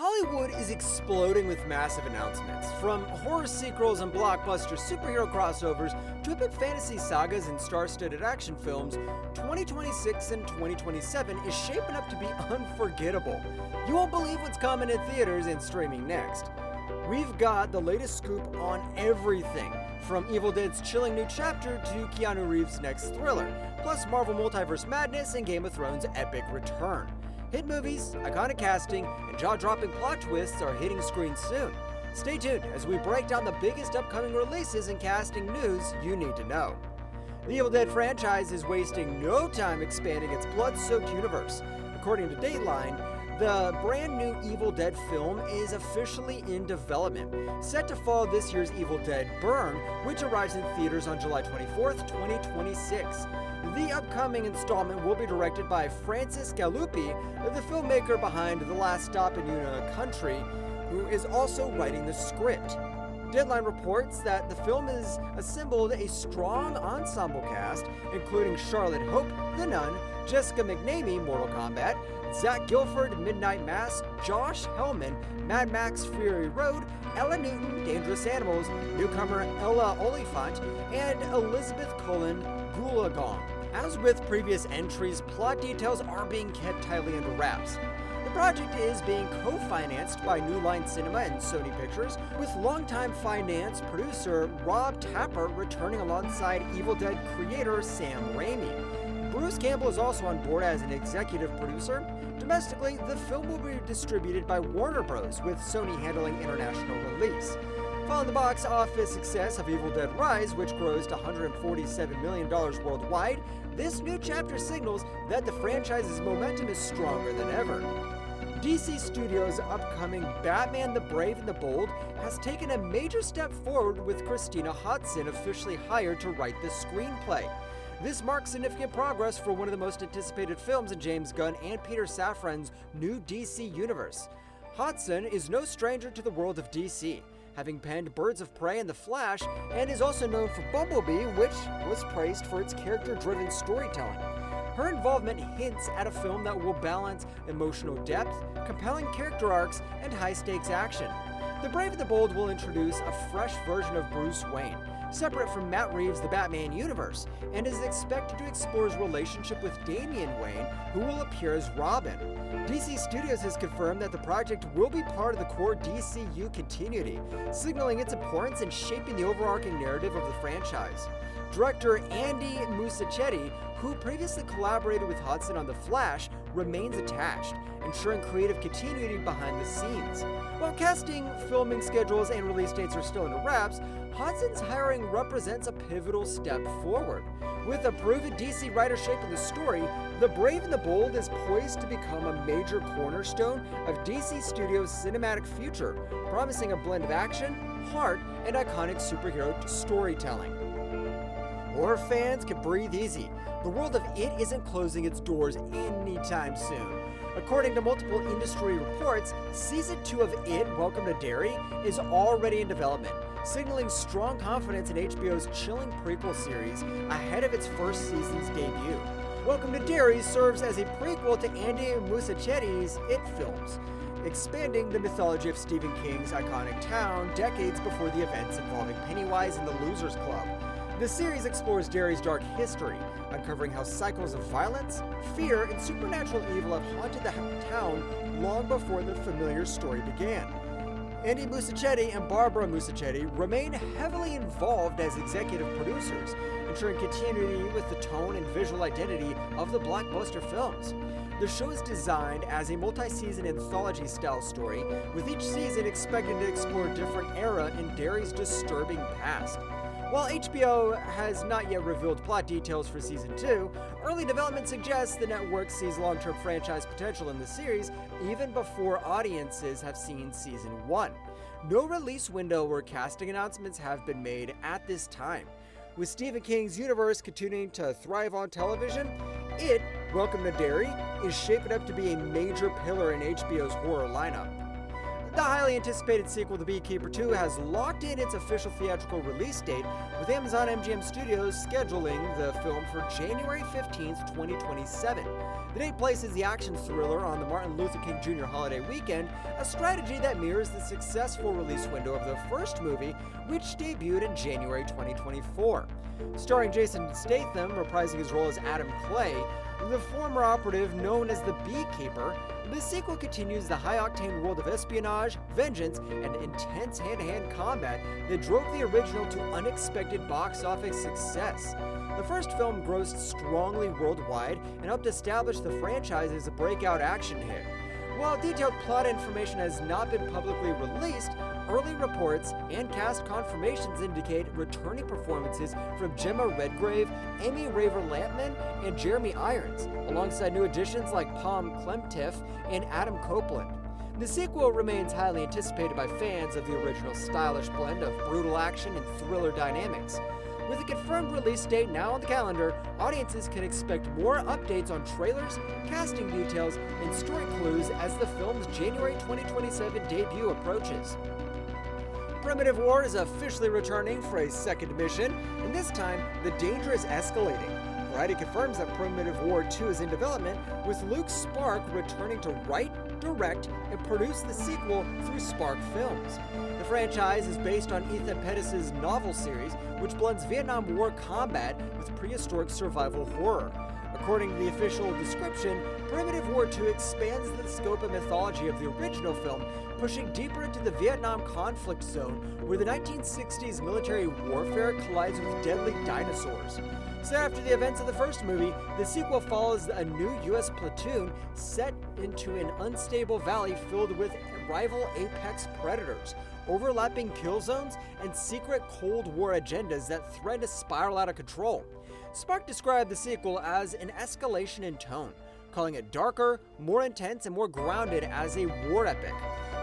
Hollywood is exploding with massive announcements, from horror sequels and blockbuster superhero crossovers to epic fantasy sagas and star-studded action films. 2026 and 2027 is shaping up to be unforgettable. You won't believe what's coming in theaters and streaming next. We've got the latest scoop on everything, from Evil Dead's chilling new chapter to Keanu Reeves' next thriller, plus Marvel Multiverse Madness and Game of Thrones' epic return. Hit movies, iconic casting, and jaw-dropping plot twists are hitting screens soon. Stay tuned as we break down the biggest upcoming releases and casting news you need to know. The Evil Dead franchise is wasting no time expanding its blood-soaked universe. According to Dateline, the brand new Evil Dead film is officially in development, set to follow this year's Evil Dead Burn, which arrives in theaters on July 24th, 2026. The upcoming installment will be directed by Francis Galuppi, the filmmaker behind The Last Stop in Una Country, who is also writing the script. Deadline reports that the film has assembled a strong ensemble cast, including Charlotte Hope, The Nun, Jessica McNamee, Mortal Kombat, Zach Gilford, Midnight Mass, Josh Hellman, Mad Max Fury Road, Ella Newton, Dangerous Animals, newcomer Ella Oliphant, and Elizabeth Cullen Goolagong. As with previous entries, plot details are being kept tightly under wraps. The project is being co-financed by New Line Cinema and Sony Pictures, with longtime finance producer Rob Tapper returning alongside Evil Dead creator Sam Raimi. Bruce Campbell is also on board as an executive producer. Domestically, the film will be distributed by Warner Bros., with Sony handling international release. Following the box office success of Evil Dead Rise, which grossed $147 million worldwide, this new chapter signals that the franchise's momentum is stronger than ever. DC Studios' upcoming Batman the Brave and the Bold has taken a major step forward, with Christina Hodson officially hired to write the screenplay. This marks significant progress for one of the most anticipated films in James Gunn and Peter Safran's new DC universe. Hodson is no stranger to the world of DC, having penned Birds of Prey and The Flash, and is also known for Bumblebee, which was praised for its character-driven storytelling. Her involvement hints at a film that will balance emotional depth, compelling character arcs, and high-stakes action. The Brave and the Bold will introduce a fresh version of Bruce Wayne, separate from Matt Reeves' The Batman universe, and is expected to explore his relationship with Damian Wayne, who will appear as Robin. DC Studios has confirmed that the project will be part of the core DCU continuity, signaling its importance in shaping the overarching narrative of the franchise. Director Andy Muschietti, who previously collaborated with Hodson on The Flash, remains attached, ensuring creative continuity behind the scenes. While casting, filming schedules, and release dates are still under wraps, Hodson's hiring represents a pivotal step forward. With a proven DC writer shaping the story, The Brave and the Bold is poised to become a major cornerstone of DC Studios' cinematic future, promising a blend of action, heart, and iconic superhero storytelling. Horror fans can breathe easy. The world of It isn't closing its doors anytime soon. According to multiple industry reports, Season 2 of It, Welcome to Derry, is already in development, signaling strong confidence in HBO's chilling prequel series ahead of its first season's debut. Welcome to Derry serves as a prequel to Andy Muschietti's It films, expanding the mythology of Stephen King's iconic town decades before the events involving Pennywise and the Losers Club. The series explores Derry's dark history, uncovering how cycles of violence, fear, and supernatural evil have haunted the town long before the familiar story began. Andy Muschietti and Barbara Muschietti remain heavily involved as executive producers, ensuring continuity with the tone and visual identity of the blockbuster films. The show is designed as a multi-season anthology-style story, with each season expected to explore a different era in Derry's disturbing past. While HBO has not yet revealed plot details for Season 2, early development suggests the network sees long-term franchise potential in the series even before audiences have seen Season 1. No release window or casting announcements have been made at this time. With Stephen King's universe continuing to thrive on television, It, Welcome to Derry, is shaping up to be a major pillar in HBO's horror lineup. The highly anticipated sequel to Beekeeper 2 has locked in its official theatrical release date, with Amazon MGM Studios scheduling the film for January 15th, 2027. The date places the action thriller on the Martin Luther King Jr. holiday weekend, a strategy that mirrors the successful release window of the first movie, which debuted in January 2024. Starring Jason Statham reprising his role as Adam Clay, the former operative known as the Beekeeper, the sequel continues the high-octane world of espionage, vengeance, and intense hand-to-hand combat that drove the original to unexpected box office success. The first film grossed strongly worldwide and helped establish the franchise as a breakout action hit. While detailed plot information has not been publicly released, early reports and cast confirmations indicate returning performances from Gemma Redgrave, Amy Raver-Lampman, and Jeremy Irons, alongside new additions like Pom Klementieff and Adam Copeland. The sequel remains highly anticipated by fans of the original stylish blend of brutal action and thriller dynamics. With a confirmed release date now on the calendar, audiences can expect more updates on trailers, casting details, and story clues as the film's January 2027 debut approaches. Primitive War is officially returning for a second mission, and this time, the danger is escalating. Variety confirms that Primitive War 2 is in development, with Luke Spark returning to write, direct, and produce the sequel through Spark Films. The franchise is based on Ethan Pettis' novel series, which blends Vietnam War combat with prehistoric survival horror. According to the official description, Primitive War 2 expands the scope and mythology of the original film, pushing deeper into the Vietnam conflict zone, where the 1960s military warfare collides with deadly dinosaurs. So after the events of the first movie, the sequel follows a new U.S. platoon set into an unstable valley filled with rival apex predators, overlapping kill zones, and secret Cold War agendas that threaten to spiral out of control. Spark described the sequel as an escalation in tone, calling it darker, more intense, and more grounded as a war epic.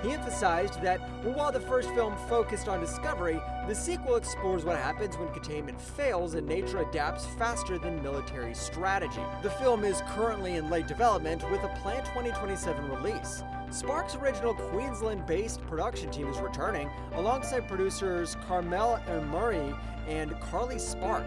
He emphasized that while the first film focused on discovery, the sequel explores what happens when containment fails and nature adapts faster than military strategy. The film is currently in late development with a planned 2027 release. Spark's original Queensland-based production team is returning, alongside producers Carmel Murray and Carly Spark.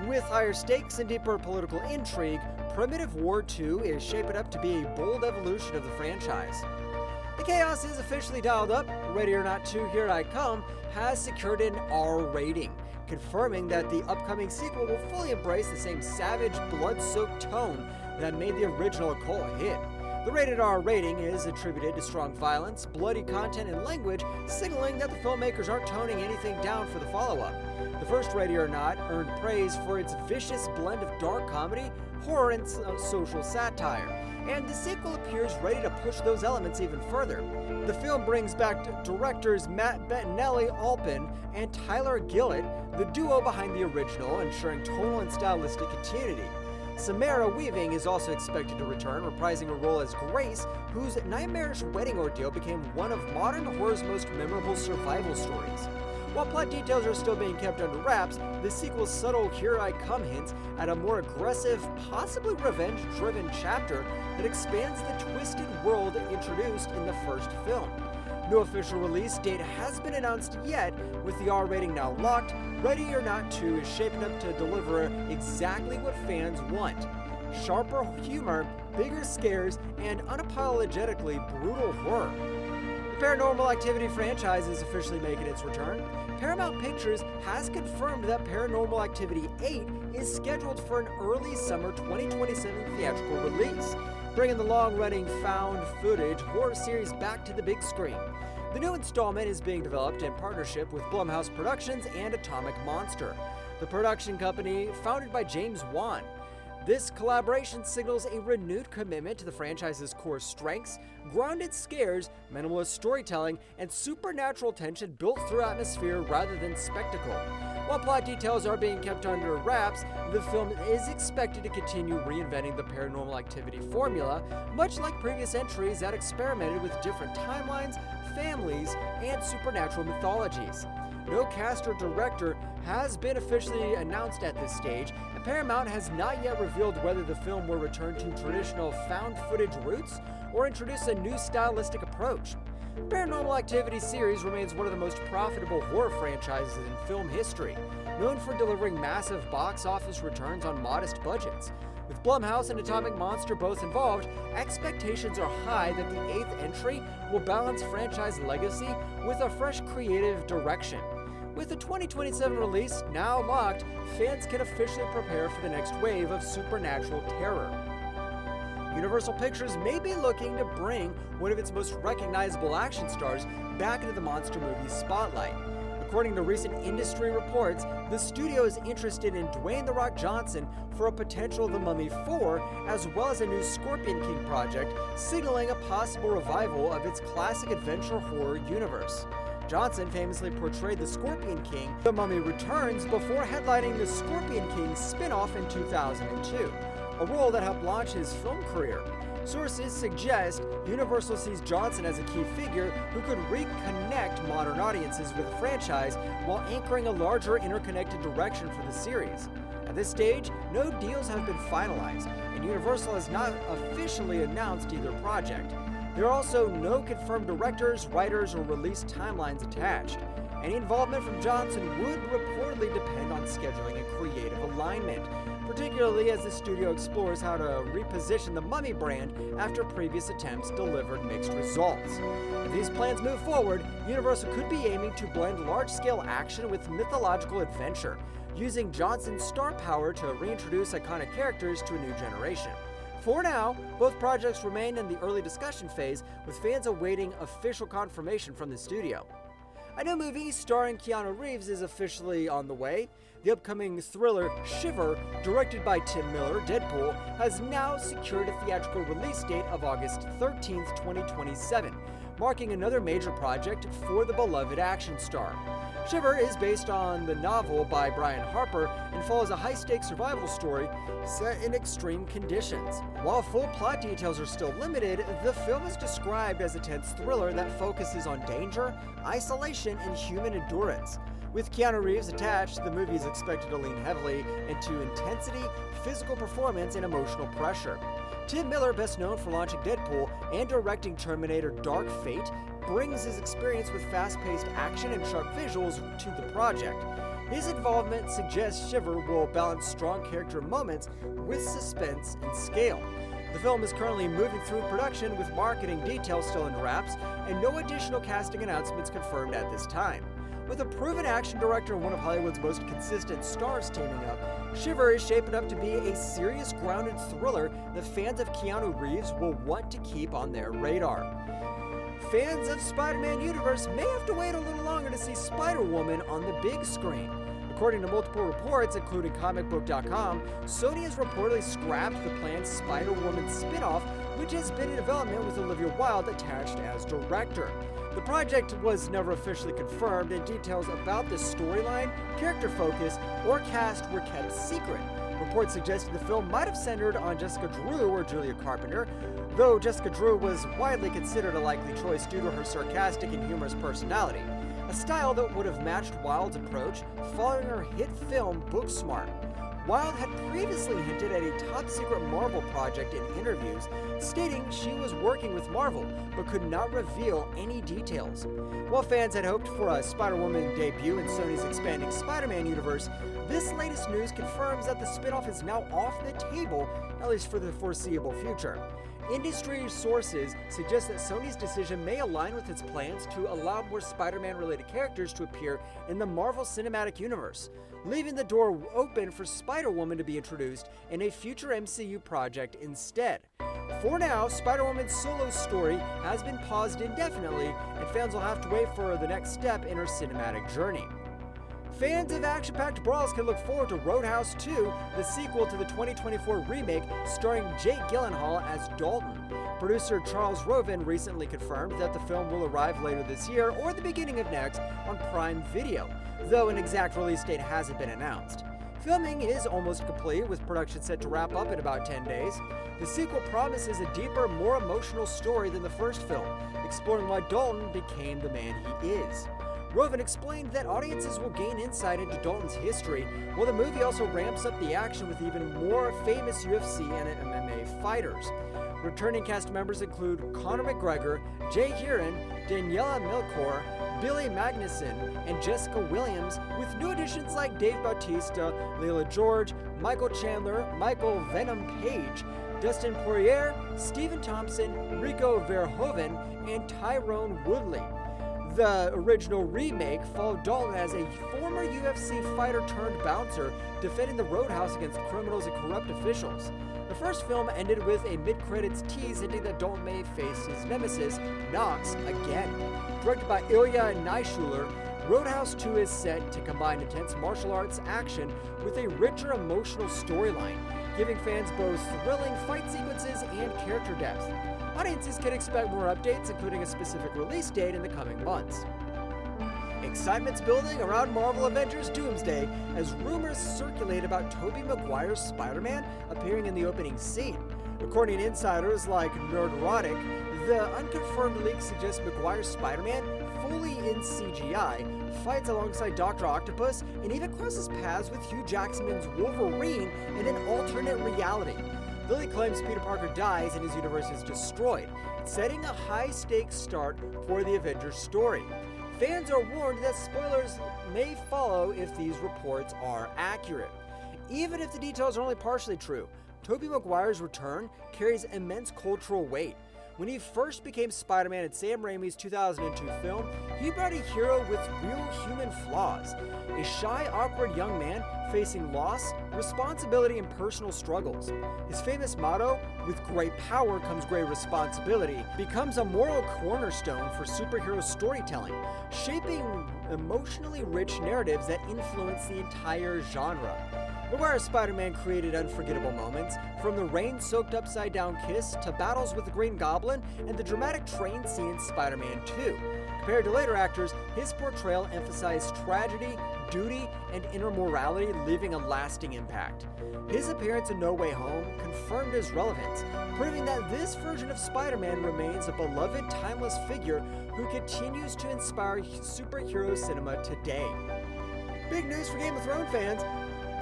With higher stakes and deeper political intrigue, Primitive War 2 is shaping up to be a bold evolution of the franchise. The chaos is officially dialed up. Ready or Not 2 Here I Come has secured an R rating, confirming that the upcoming sequel will fully embrace the same savage, blood-soaked tone that made the original a cult hit. The rated R rating is attributed to strong violence, bloody content, and language, signaling that the filmmakers aren't toning anything down for the follow-up. The first Ready or Not earned praise for its vicious blend of dark comedy, horror, and social satire, and the sequel appears ready to push those elements even further. The film brings back directors Matt Bettinelli-Olpin and Tyler Gillett, the duo behind the original, ensuring tonal and stylistic continuity. Samara Weaving is also expected to return, reprising her role as Grace, whose nightmarish wedding ordeal became one of modern horror's most memorable survival stories. While plot details are still being kept under wraps, the sequel's subtle Here I Come hints at a more aggressive, possibly revenge-driven chapter that expands the twisted world introduced in the first film. No official release date has been announced yet, with the R rating now locked. Ready or Not 2 is shaping up to deliver exactly what fans want: sharper humor, bigger scares, and unapologetically brutal horror. The Paranormal Activity franchise is officially making its return. Paramount Pictures has confirmed that Paranormal Activity 8 is scheduled for an early summer 2027 theatrical release, bringing the long-running found footage horror series back to the big screen. The new installment is being developed in partnership with Blumhouse Productions and Atomic Monster, the production company founded by James Wan. This collaboration signals a renewed commitment to the franchise's core strengths: grounded scares, minimalist storytelling, and supernatural tension built through atmosphere rather than spectacle. While plot details are being kept under wraps, the film is expected to continue reinventing the Paranormal Activity formula, much like previous entries that experimented with different timelines, families, and supernatural mythologies. No cast or director has been officially announced at this stage, and Paramount has not yet revealed whether the film will return to traditional found footage roots or introduce a new stylistic approach. The Paranormal Activity series remains one of the most profitable horror franchises in film history, known for delivering massive box office returns on modest budgets. With Blumhouse and Atomic Monster both involved, expectations are high that the 8th entry will balance franchise legacy with a fresh creative direction. With the 2027 release now locked, fans can officially prepare for the next wave of supernatural terror. Universal Pictures may be looking to bring one of its most recognizable action stars back into the monster movie's spotlight. According to recent industry reports, the studio is interested in Dwayne "The Rock" Johnson for a potential The Mummy 4, as well as a new Scorpion King project, signaling a possible revival of its classic adventure horror universe. Johnson famously portrayed the Scorpion King, The Mummy Returns, before headlining the Scorpion King spin-off in 2002, a role that helped launch his film career. Sources suggest Universal sees Johnson as a key figure who could reconnect modern audiences with the franchise while anchoring a larger interconnected direction for the series. At this stage, no deals have been finalized, and Universal has not officially announced either project. There are also no confirmed directors, writers, or release timelines attached. Any involvement from Johnson would reportedly depend on scheduling and creative alignment, particularly as the studio explores how to reposition the Mummy brand after previous attempts delivered mixed results. If these plans move forward, Universal could be aiming to blend large-scale action with mythological adventure, using Johnson's star power to reintroduce iconic characters to a new generation. For now, both projects remain in the early discussion phase, with fans awaiting official confirmation from the studio. A new movie starring Keanu Reeves is officially on the way. The upcoming thriller Shiver, directed by Tim Miller, Deadpool, has now secured a theatrical release date of August 13, 2027, marking another major project for the beloved action star. Shiver is based on the novel by Brian Harper and follows a high-stakes survival story set in extreme conditions. While full plot details are still limited, the film is described as a tense thriller that focuses on danger, isolation, and human endurance. With Keanu Reeves attached, the movie is expected to lean heavily into intensity, physical performance, and emotional pressure. Tim Miller, best known for launching Deadpool and directing Terminator Dark Fate, brings his experience with fast-paced action and sharp visuals to the project. His involvement suggests Shiver will balance strong character moments with suspense and scale. The film is currently moving through production with marketing details still in wraps and no additional casting announcements confirmed at this time. With a proven action director and one of Hollywood's most consistent stars teaming up, Shiver is shaping up to be a serious, grounded thriller that fans of Keanu Reeves will want to keep on their radar. Fans of Spider-Man universe may have to wait a little longer to see Spider-Woman on the big screen. According to multiple reports, including comicbook.com, Sony has reportedly scrapped the planned Spider-Woman spin-off, which has been in development with Olivia Wilde attached as director. The project was never officially confirmed, and details about the storyline, character focus, or cast were kept secret. Reports suggested the film might have centered on Jessica Drew or Julia Carpenter, though Jessica Drew was widely considered a likely choice due to her sarcastic and humorous personality, a style that would have matched Wilde's approach following her hit film Booksmart. Wilde had previously hinted at a top-secret Marvel project in interviews, stating she was working with Marvel, but could not reveal any details. While fans had hoped for a Spider-Woman debut in Sony's expanding Spider-Man universe, this latest news confirms that the spin-off is now off the table, at least for the foreseeable future. Industry sources suggest that Sony's decision may align with its plans to allow more Spider-Man-related characters to appear in the Marvel Cinematic Universe, leaving the door open for Spider-Woman to be introduced in a future MCU project instead. For now, Spider-Woman's solo story has been paused indefinitely, and fans will have to wait for the next step in her cinematic journey. Fans of action-packed brawls can look forward to Roadhouse 2, the sequel to the 2024 remake starring Jake Gyllenhaal as Dalton. Producer Charles Roven recently confirmed that the film will arrive later this year or the beginning of next on Prime Video, though an exact release date hasn't been announced. Filming is almost complete, with production set to wrap up in about 10 days. The sequel promises a deeper, more emotional story than the first film, exploring why Dalton became the man he is. Roven explained that audiences will gain insight into Dalton's history, while the movie also ramps up the action with even more famous UFC and MMA fighters. Returning cast members include Conor McGregor, Jay Heron, Daniela Milcor, Billy Magnuson, and Jessica Williams, with new additions like Dave Bautista, Layla George, Michael Chandler, Michael Venom Page, Dustin Poirier, Stephen Thompson, Rico Verhoeven, and Tyrone Woodley. The original remake followed Dalton as a former UFC fighter turned bouncer defending the roadhouse against criminals and corrupt officials. The first film ended with a mid-credits tease hinting that Dalton may face his nemesis, Knox, again. Directed by Ilya Naishuller, Roadhouse 2 is set to combine intense martial arts action with a richer emotional storyline, giving fans both thrilling fight sequences and character depth. Audiences can expect more updates, including a specific release date in the coming months. Excitement's building around Marvel Avengers Doomsday as rumors circulate about Tobey Maguire's Spider-Man appearing in the opening scene. According to insiders like Nerdrotic, the unconfirmed leak suggests Maguire's Spider-Man, fully in CGI, fights alongside Dr. Octopus and even crosses paths with Hugh Jackman's Wolverine in an alternate reality. The leak claims Peter Parker dies and his universe is destroyed, setting a high-stakes start for the Avengers story. Fans are warned that spoilers may follow if these reports are accurate. Even if the details are only partially true, Tobey Maguire's return carries immense cultural weight. When he first became Spider-Man in Sam Raimi's 2002 film, he brought a hero with real human flaws. A shy, awkward young man facing loss, responsibility, and personal struggles. His famous motto, "With great power comes great responsibility," becomes a moral cornerstone for superhero storytelling, shaping emotionally rich narratives that influence the entire genre. Maguire's Spider-Man created unforgettable moments, from the rain-soaked upside-down kiss to battles with the Green Goblin and the dramatic train scene in Spider-Man 2. Compared to later actors, his portrayal emphasized tragedy, duty, and inner morality, leaving a lasting impact. His appearance in No Way Home confirmed his relevance, proving that this version of Spider-Man remains a beloved, timeless figure who continues to inspire superhero cinema today. Big news for Game of Thrones fans!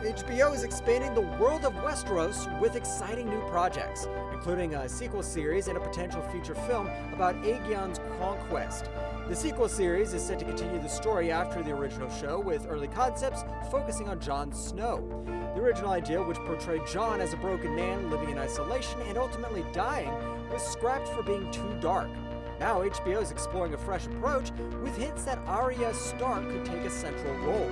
HBO is expanding the world of Westeros with exciting new projects, including a sequel series and a potential feature film about Aegon's conquest. The sequel series is set to continue the story after the original show, with early concepts focusing on Jon Snow. The original idea, which portrayed Jon as a broken man living in isolation and ultimately dying, was scrapped for being too dark. Now HBO is exploring a fresh approach, with hints that Arya Stark could take a central role.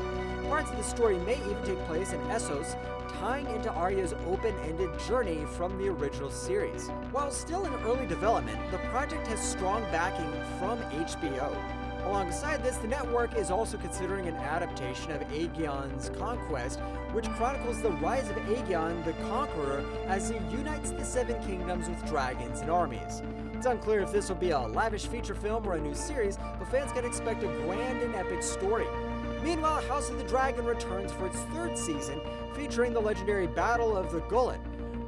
Parts of the story may even take place in Essos, tying into Arya's open-ended journey from the original series. While still in early development, the project has strong backing from HBO. Alongside this, the network is also considering an adaptation of Aegon's Conquest, which chronicles the rise of Aegon the Conqueror as he unites the Seven Kingdoms with dragons and armies. It's unclear if this will be a lavish feature film or a new series, but fans can expect a grand and epic story. Meanwhile, House of the Dragon returns for its third season, featuring the legendary Battle of the Gullet.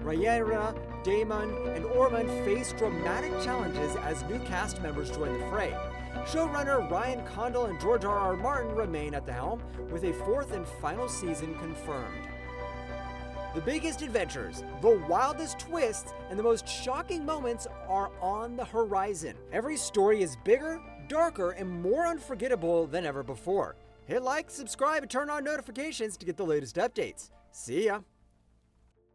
Rhaenyra, Daemon, and Ormond face dramatic challenges as new cast members join the fray. Showrunner Ryan Condal and George R.R. Martin remain at the helm, with a fourth and final season confirmed. The biggest adventures, the wildest twists, and the most shocking moments are on the horizon. Every story is bigger, darker, and more unforgettable than ever before. Hit like, subscribe, and turn on notifications to get the latest updates. See ya!